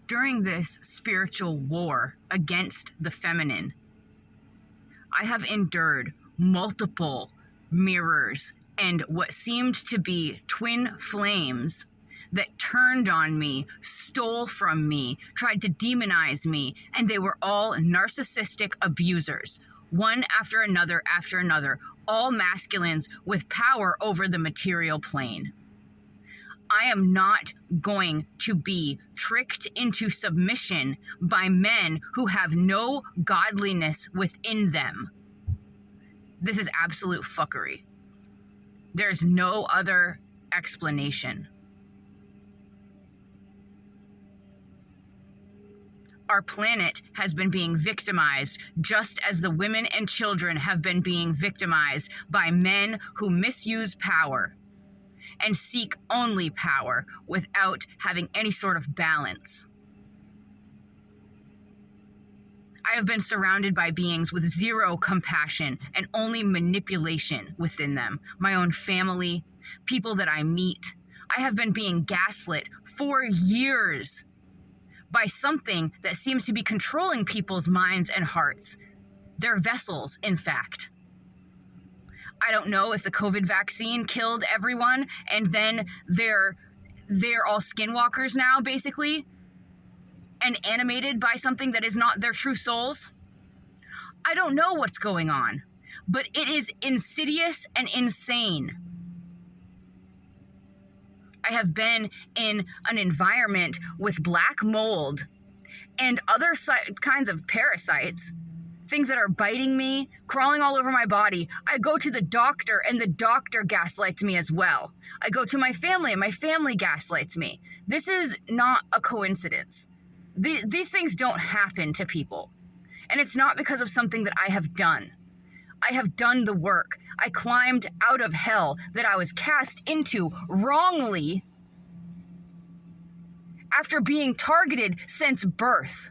During this spiritual war against the feminine, I have endured multiple mirrors and what seemed to be twin flames that turned on me, stole from me, tried to demonize me, and they were all narcissistic abusers, one after another, all masculines with power over the material plane. I am not going to be tricked into submission by men who have no godliness within them. This is absolute fuckery. There's no other explanation. Our planet has been being victimized just as the women and children have been being victimized by men who misuse power and seek only power without having any sort of balance. I have been surrounded by beings with zero compassion and only manipulation within them. My own family, people that I meet. I have been being gaslit for years by something that seems to be controlling people's minds and hearts. Their vessels, in fact. I don't know if the COVID vaccine killed everyone and then they're all skinwalkers now, basically, and animated by something that is not their true souls. I don't know what's going on, but it is insidious and insane. I have been in an environment with black mold and other kinds of parasites, things that are biting me, crawling all over my body. I go to the doctor and the doctor gaslights me as well. I go to my family and my family gaslights me. This is not a coincidence. These things don't happen to people. And it's not because of something that I have done. I have done the work. I climbed out of hell that I was cast into wrongly after being targeted since birth.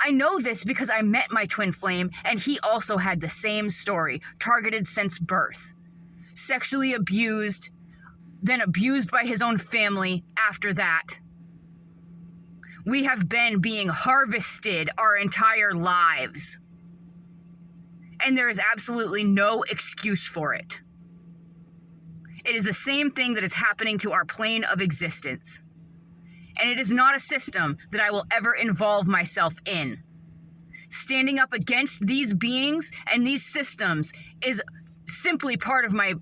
I know this because I met my twin flame and he also had the same story, targeted since birth. Sexually abused, then abused by his own family after that. We have been being harvested our entire lives. And there is absolutely no excuse for it. It is the same thing that is happening to our plane of existence. And it is not a system that I will ever involve myself in. Standing up against these beings and these systems is simply part of my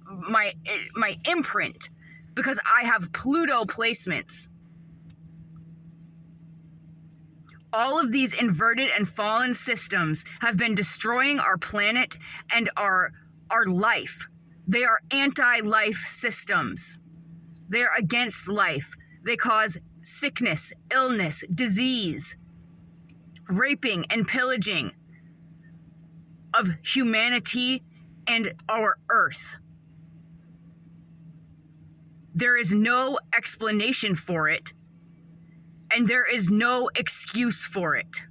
imprint because I have Pluto placements. All of these inverted and fallen systems have been destroying our planet and our life. They are anti-life systems. They are against life. They cause sickness, illness, disease, raping and pillaging of humanity and our earth. There is no explanation for it. And there is no excuse for it.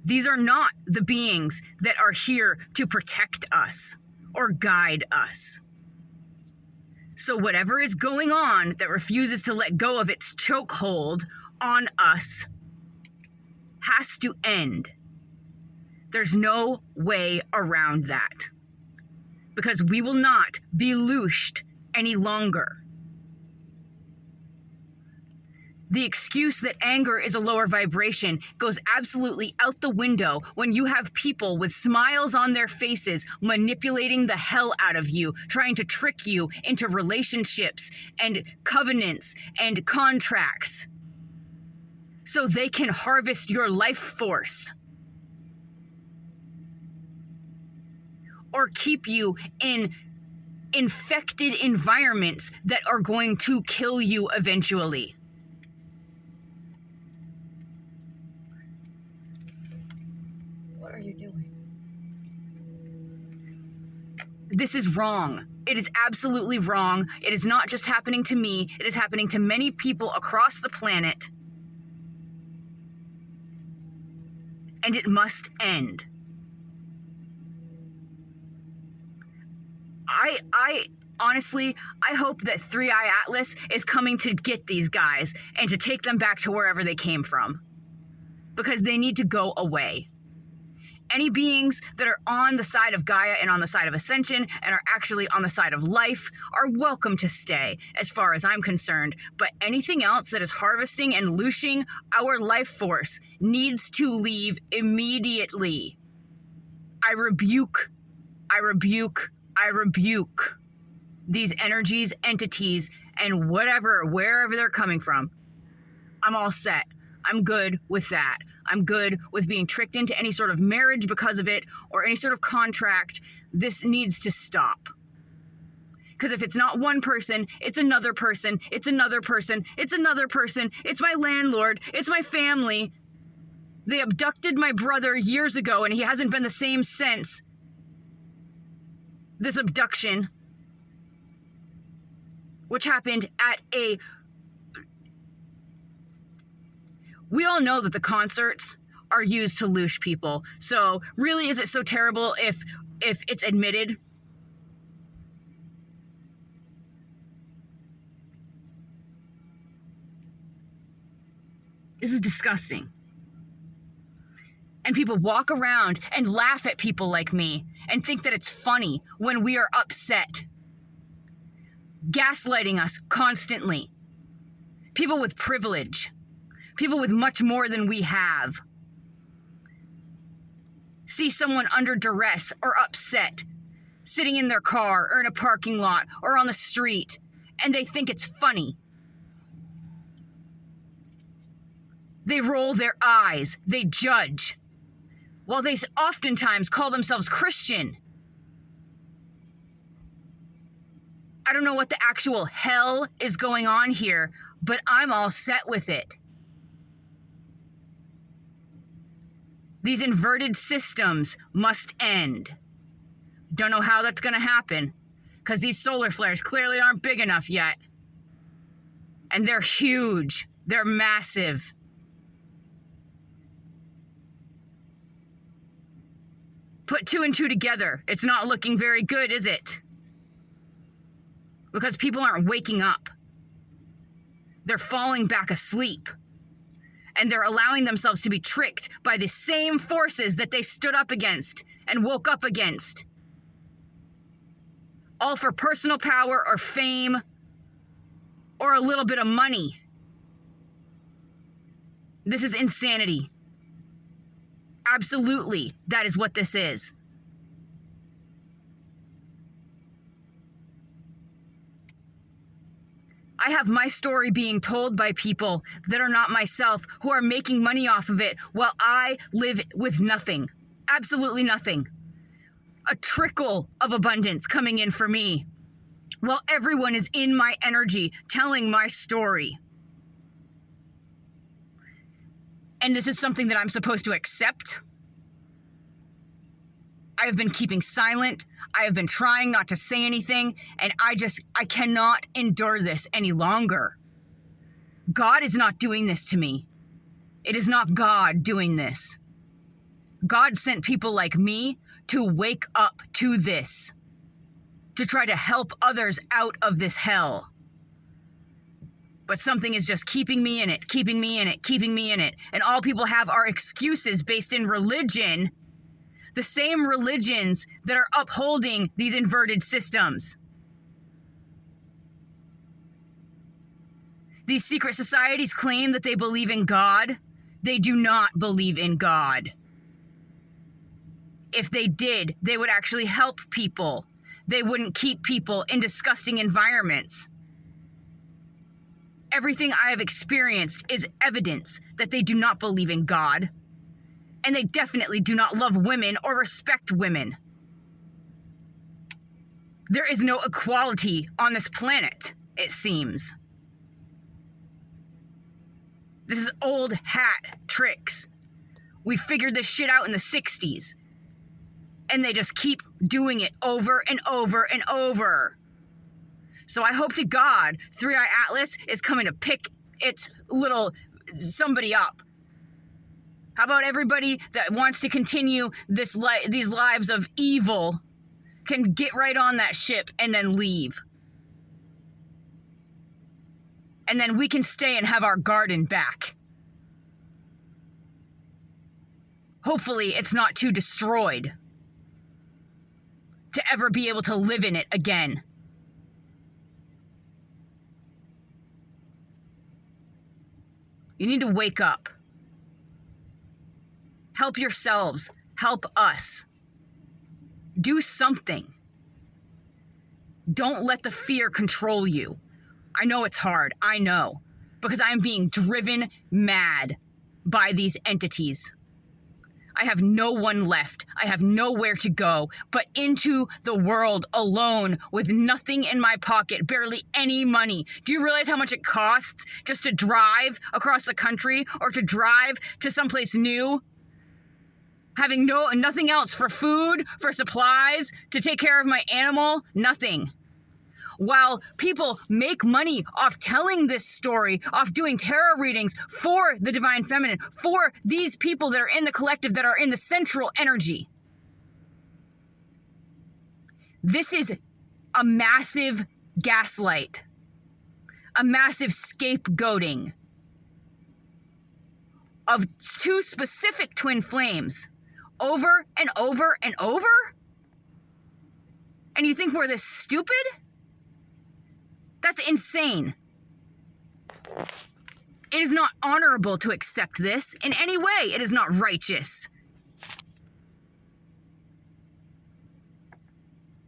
These are not the beings that are here to protect us or guide us. So whatever is going on that refuses to let go of its chokehold on us has to end. There's no way around that. Because we will not be loosed any longer. The excuse that anger is a lower vibration goes absolutely out the window when you have people with smiles on their faces manipulating the hell out of you, trying to trick you into relationships and covenants and contracts so they can harvest your life force or keep you in infected environments that are going to kill you eventually. What are you doing? This is wrong. It is absolutely wrong. It is not just happening to me. It is happening to many people across the planet. And it must end. Honestly, I hope that 3i Atlas is coming to get these guys and to take them back to wherever they came from, because they need to go away. Any beings that are on the side of Gaia and on the side of Ascension and are actually on the side of life are welcome to stay, as far as I'm concerned. But anything else that is harvesting and looshing our life force needs to leave immediately. I rebuke these energies, entities, and wherever they're coming from. I'm all set. I'm good with that. I'm good with being tricked into any sort of marriage because of it or any sort of contract. This needs to stop. Because if it's not one person, it's another person, it's another person, it's another person, it's my landlord, it's my family. They abducted my brother years ago and he hasn't been the same since. This abduction, which happened at a... We all know that the concerts are used to loosh people. So really, is it so terrible if it's admitted? This is disgusting. And people walk around and laugh at people like me and think that it's funny when we are upset. Gaslighting us constantly. People with privilege. People with much more than we have. See someone under duress or upset, sitting in their car or in a parking lot or on the street, and they think it's funny. They roll their eyes, they judge, while they oftentimes call themselves Christian. I don't know what the actual hell is going on here, but I'm all set with it. These inverted systems must end. Don't know how that's going to happen, because these solar flares clearly aren't big enough yet. And they're huge. They're massive. Put 2 and 2 together. It's not looking very good, is it? Because people aren't waking up. They're falling back asleep. And they're allowing themselves to be tricked by the same forces that they stood up against and woke up against. All for personal power or fame or a little bit of money. This is insanity. Absolutely, that is what this is. I have my story being told by people that are not myself, who are making money off of it, while I live with nothing. Absolutely nothing. A trickle of abundance coming in for me, while everyone is in my energy, telling my story. And this is something that I'm supposed to accept. I have been keeping silent. I have been trying not to say anything, and I cannot endure this any longer. God is not doing this to me. It is not God doing this. God sent people like me to wake up to this, to try to help others out of this hell. But something is just keeping me in it, keeping me in it, keeping me in it. And all people have are excuses based in religion. The same religions that are upholding these inverted systems. These secret societies claim that they believe in God. They do not believe in God. If they did, they would actually help people. They wouldn't keep people in disgusting environments. Everything I have experienced is evidence that they do not believe in God. And they definitely do not love women or respect women. There is no equality on this planet, it seems. This is old hat tricks. We figured this shit out in the 60s. And they just keep doing it over and over and over. So I hope to God 3i Atlas is coming to pick its little somebody up. How about everybody that wants to continue these lives of evil can get right on that ship and then leave? and then we can stay and have our garden back. Hopefully it's not too destroyed to ever be able to live in it again. You need to wake up. Help yourselves. Help us. Do something. Don't let the fear control you. I know it's hard. I know. Because I'm being driven mad by these entities. I have no one left. I have nowhere to go but into the world alone with nothing in my pocket, barely any money. Do you realize how much it costs just to drive across the country or to drive to someplace new? Having nothing else for food, for supplies, to take care of my animal, nothing. While people make money off telling this story, off doing tarot readings for the Divine Feminine, for these people that are in the collective, that are in the central energy. This is a massive gaslight, a massive scapegoating of two specific twin flames over and over and over? And you think we're this stupid? That's insane. It is not honorable to accept this in any way. It is not righteous.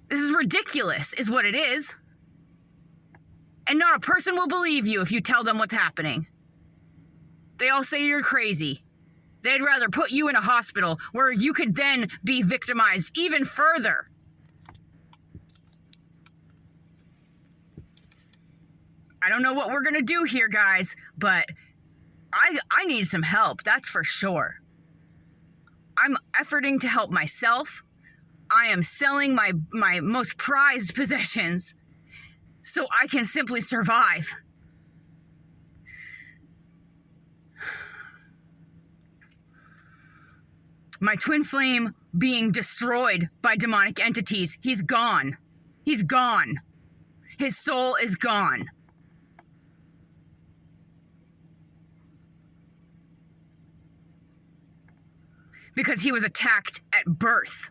This is ridiculous, is what it is. And not a person will believe you if you tell them what's happening. They all say you're crazy. They'd rather put you in a hospital where you could then be victimized even further. I don't know what we're gonna do here, guys, but I need some help, that's for sure. I'm efforting to help myself. I am selling my most prized possessions so I can simply survive. My twin flame being destroyed by demonic entities. He's gone. He's gone. His soul is gone. Because he was attacked at birth.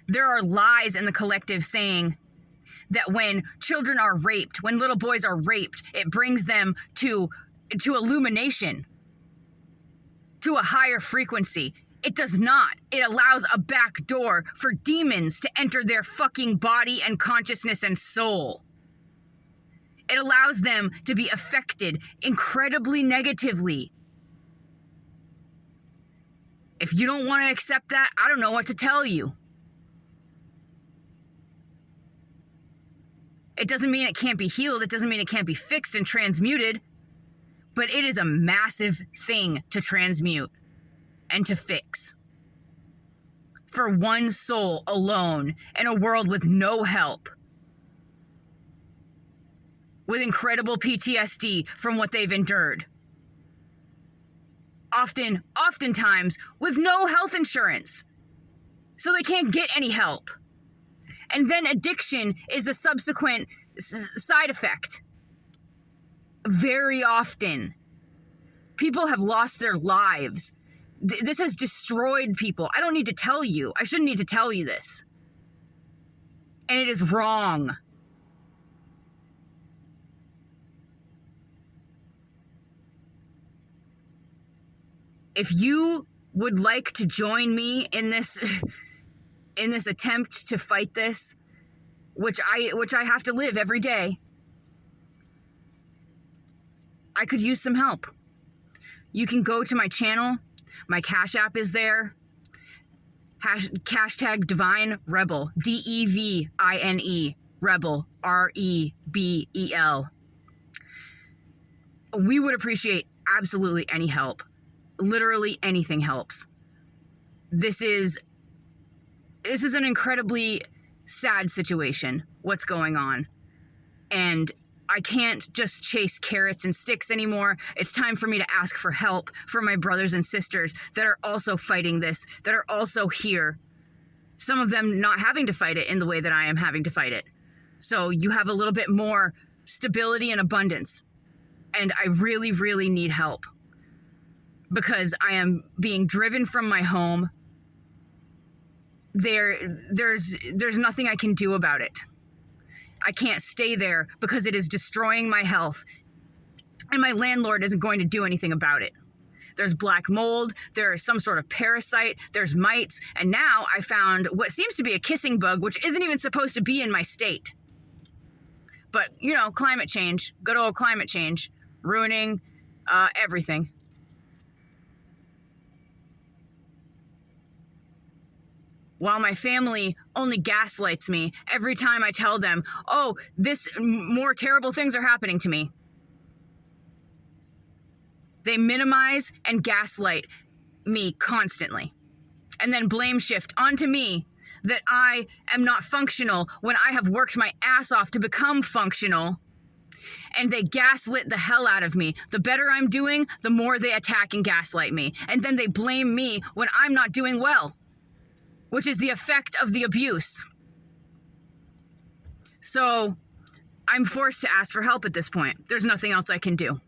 There are lies in the collective saying that when children are raped, when little boys are raped, it brings them to illumination, to a higher frequency. It does not. It allows a back door for demons to enter their fucking body and consciousness and soul. It allows them to be affected incredibly negatively. If you don't want to accept that, I don't know what to tell you. It doesn't mean it can't be healed. It doesn't mean it can't be fixed and transmuted. But it is a massive thing to transmute and to fix. For one soul alone in a world with no help. With incredible PTSD from what they've endured. Oftentimes with no health insurance. So they can't get any help. And then addiction is a subsequent side effect. Very often. People have lost their lives. This has destroyed people. I don't need to tell you. I shouldn't need to tell you this. And it is wrong. If you would like to join me in this attempt to fight this, which I have to live every day, I could use some help. You can go to my channel. My Cash App is there. Hashtag Divine Rebel. DEVINE Rebel. REBEL. We would appreciate absolutely any help. Literally anything helps. This is an incredibly sad situation, what's going on. And I can't just chase carrots and sticks anymore. It's time for me to ask for help for my brothers and sisters that are also fighting this, that are also here. Some of them not having to fight it in the way that I am having to fight it. So you have a little bit more stability and abundance. And I really, really need help because I am being driven from my home. There's nothing I can do about it. I can't stay there because it is destroying my health. And my landlord isn't going to do anything about it. There's black mold, there's some sort of parasite, there's mites, and now I found what seems to be a kissing bug, which isn't even supposed to be in my state. But, climate change, good old climate change, ruining everything. While my family only gaslights me every time I tell them, oh, more terrible things are happening to me. They minimize and gaslight me constantly, and then blame shift onto me that I am not functional when I have worked my ass off to become functional, and they gaslit the hell out of me. The better I'm doing, the more they attack and gaslight me, and then they blame me when I'm not doing well, which is the effect of the abuse. So I'm forced to ask for help at this point. There's nothing else I can do.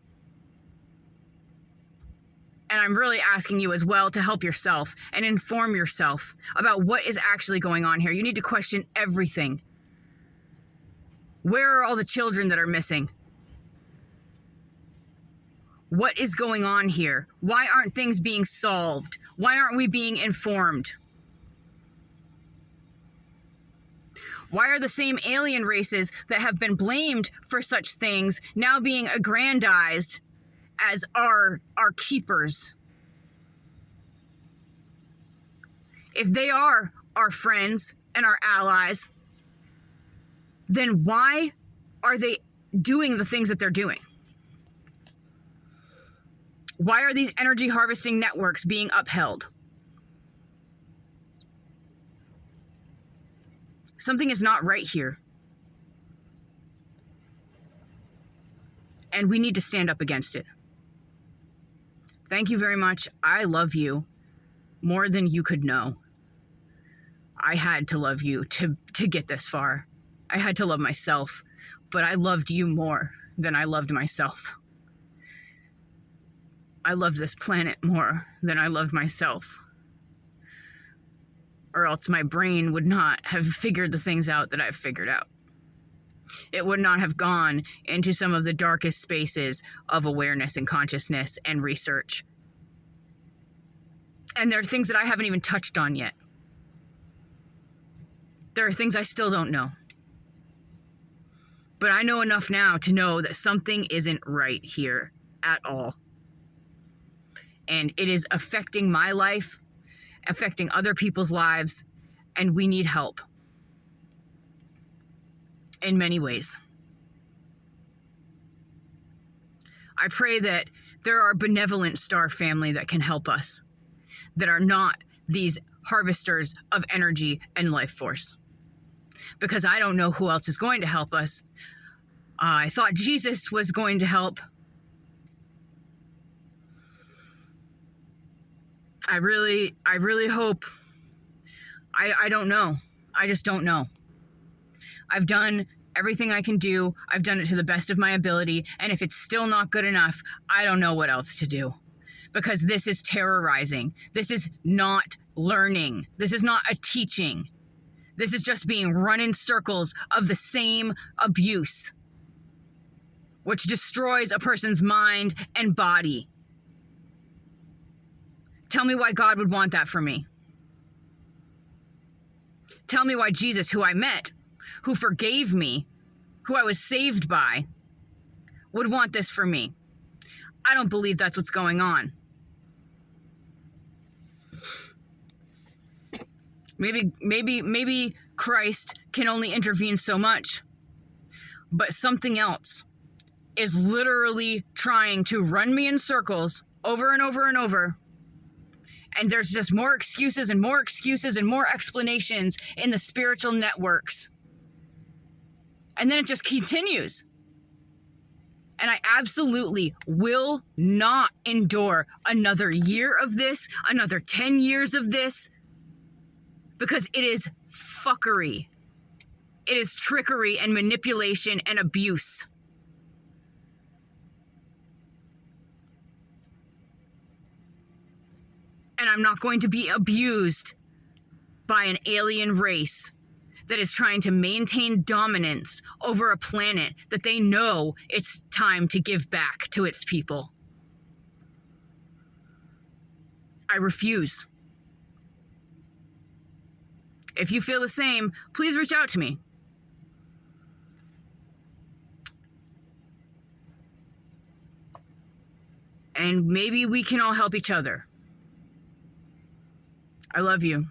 And I'm really asking you as well to help yourself and inform yourself about what is actually going on here. You need to question everything. Where are all the children that are missing? What is going on here? Why aren't things being solved? Why aren't we being informed? Why are the same alien races that have been blamed for such things now being aggrandized as our keepers? If they are our friends and our allies, then why are they doing the things that they're doing? Why are these energy harvesting networks being upheld? Something is not right here. And we need to stand up against it. Thank you very much. I love you more than you could know. I had to love you to get this far. I had to love myself, but I loved you more than I loved myself. I loved this planet more than I loved myself. Or else my brain would not have figured the things out that I've figured out. It would not have gone into some of the darkest spaces of awareness and consciousness and research. And there are things that I haven't even touched on yet. There are things I still don't know. But I know enough now to know that something isn't right here at all. And it is affecting my life, affecting other people's lives, and we need help. In many ways. I pray that there are benevolent star family that can help us, that are not these harvesters of energy and life force. Because I don't know who else is going to help us. I thought Jesus was going to help. I really hope. I don't know. I just don't know. I've done everything I can do. I've done it to the best of my ability. And if it's still not good enough, I don't know what else to do. Because this is terrorizing. This is not learning. This is not a teaching. This is just being run in circles of the same abuse, which destroys a person's mind and body. Tell me why God would want that for me. Tell me why Jesus, who I met, who forgave me, who I was saved by, would want this for me. I don't believe that's what's going on. Maybe Christ can only intervene so much, but something else is literally trying to run me in circles over and over and over. And there's just more excuses and more excuses and more explanations in the spiritual networks. And then it just continues. And I absolutely will not endure another year of this, another 10 years of this, because it is fuckery. It is trickery and manipulation and abuse. And I'm not going to be abused by an alien race that is trying to maintain dominance over a planet that they know it's time to give back to its people. I refuse. If you feel the same, please reach out to me. And maybe we can all help each other. I love you.